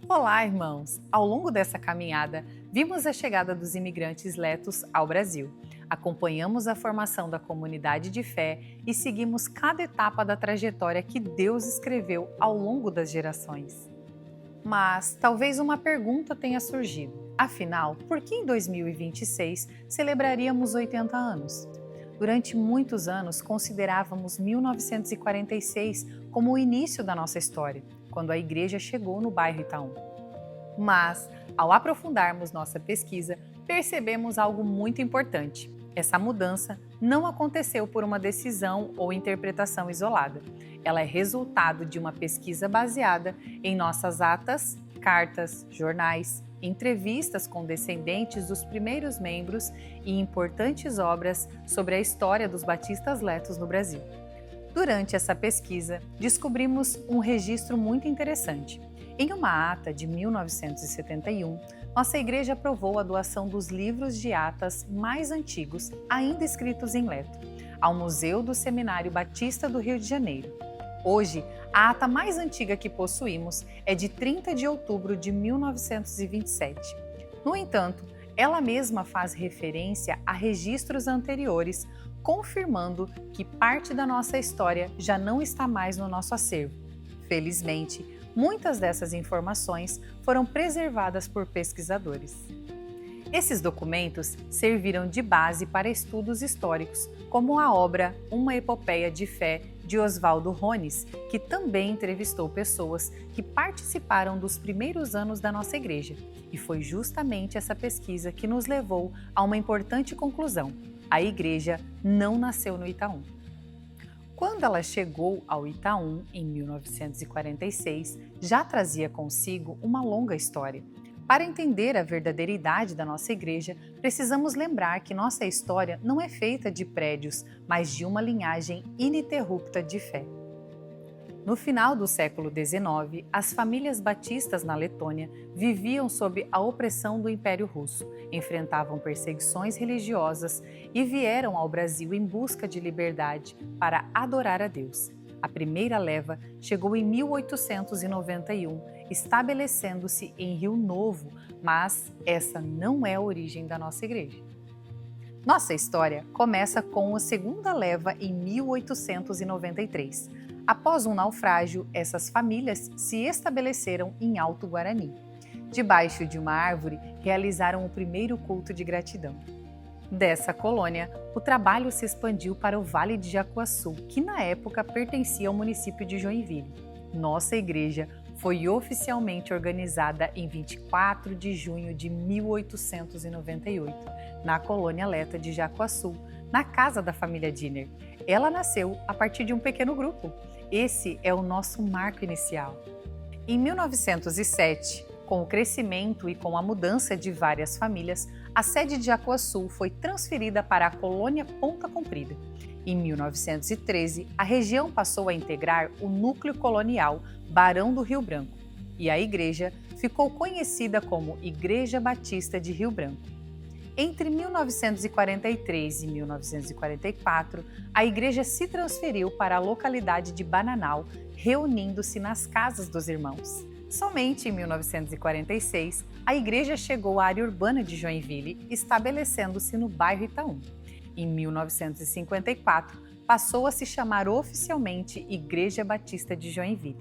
Olá, irmãos! Ao longo dessa caminhada, vimos a chegada dos imigrantes letos ao Brasil. Acompanhamos a formação da comunidade de fé e seguimos cada etapa da trajetória que Deus escreveu ao longo das gerações. Mas talvez uma pergunta tenha surgido. Afinal, por que em 2026 celebraríamos 80 anos? Durante muitos anos, considerávamos 1946 como o início da nossa história, quando a igreja chegou no bairro Itaú. Mas, ao aprofundarmos nossa pesquisa, percebemos algo muito importante. Essa mudança não aconteceu por uma decisão ou interpretação isolada. Ela é resultado de uma pesquisa baseada em nossas atas, cartas, jornais, entrevistas com descendentes dos primeiros membros e importantes obras sobre a história dos batistas letos no Brasil. Durante essa pesquisa, descobrimos um registro muito interessante. Em uma ata de 1971, nossa igreja aprovou a doação dos livros de atas mais antigos, ainda escritos em leto, ao Museu do Seminário Batista do Rio de Janeiro. Hoje, a ata mais antiga que possuímos é de 30 de outubro de 1927. No entanto, ela mesma faz referência a registros anteriores, confirmando que parte da nossa história já não está mais no nosso acervo. Felizmente, muitas dessas informações foram preservadas por pesquisadores. Esses documentos serviram de base para estudos históricos, como a obra Uma Epopeia de Fé, de Oswaldo Rones, que também entrevistou pessoas que participaram dos primeiros anos da nossa igreja. E foi justamente essa pesquisa que nos levou a uma importante conclusão: a igreja não nasceu no Itaú. Quando ela chegou ao Itaú, em 1946, já trazia consigo uma longa história. Para entender a verdadeiridade da nossa igreja, precisamos lembrar que nossa história não é feita de prédios, mas de uma linhagem ininterrupta de fé. No final do século XIX, as famílias batistas na Letônia viviam sob a opressão do Império Russo, enfrentavam perseguições religiosas e vieram ao Brasil em busca de liberdade para adorar a Deus. A primeira leva chegou em 1891, estabelecendo-se em Rio Novo, mas essa não é a origem da nossa igreja. Nossa história começa com a segunda leva em 1893. Após um naufrágio, essas famílias se estabeleceram em Alto Guarani. Debaixo de uma árvore, realizaram o primeiro culto de gratidão. Dessa colônia, o trabalho se expandiu para o Vale de Jacuaçu, que na época pertencia ao município de Joinville. Nossa igreja foi oficialmente organizada em 24 de junho de 1898, na colônia Leta de Jacuaçu, na casa da família Diner. Ela nasceu a partir de um pequeno grupo. Esse é o nosso marco inicial. Em 1907, com o crescimento e com a mudança de várias famílias, a sede de Jacuaçu foi transferida para a colônia Ponta Comprida. Em 1913, a região passou a integrar o núcleo colonial Barão do Rio Branco e a igreja ficou conhecida como Igreja Batista de Rio Branco. Entre 1943 e 1944, a igreja se transferiu para a localidade de Bananal, reunindo-se nas casas dos irmãos. Somente em 1946, a igreja chegou à área urbana de Joinville, estabelecendo-se no bairro Itaú. Em 1954, passou a se chamar oficialmente Igreja Batista de Joinville.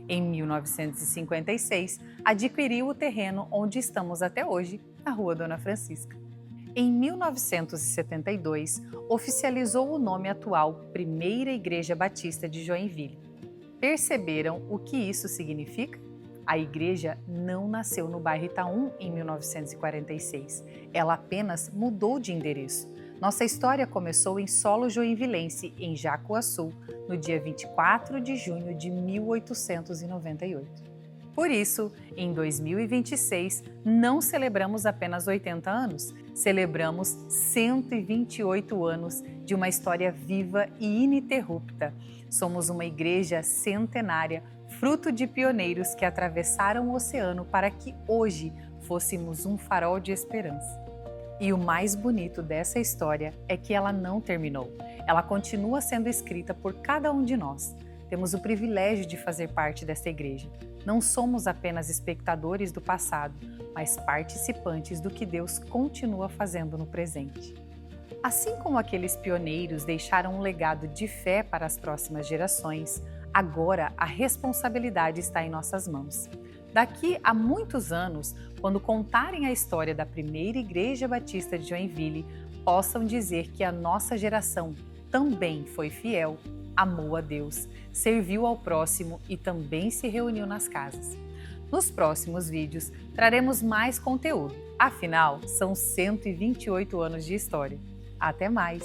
Em 1956, adquiriu o terreno onde estamos até hoje, na Rua Dona Francisca. Em 1972, oficializou o nome atual Primeira Igreja Batista de Joinville. Perceberam o que isso significa? A igreja não nasceu no bairro Itaú em 1946. Ela apenas mudou de endereço. Nossa história começou em solo joinvilense, em Jacuaçu, no dia 24 de junho de 1898. Por isso, em 2026, não celebramos apenas 80 anos, celebramos 128 anos de uma história viva e ininterrupta. Somos uma igreja centenária, fruto de pioneiros que atravessaram o oceano para que hoje fôssemos um farol de esperança. E o mais bonito dessa história é que ela não terminou. Ela continua sendo escrita por cada um de nós. temos o privilégio de fazer parte desta igreja. Não somos apenas espectadores do passado, mas participantes do que Deus continua fazendo no presente. Assim como aqueles pioneiros deixaram um legado de fé para as próximas gerações, agora a responsabilidade está em nossas mãos. Daqui a muitos anos, quando contarem a história da primeira Igreja Batista de Joinville, possam dizer que a nossa geração também foi fiel, amou a Deus, serviu ao próximo e também se reuniu nas casas. Nos próximos vídeos, traremos mais conteúdo. Afinal, são 128 anos de história. Até mais!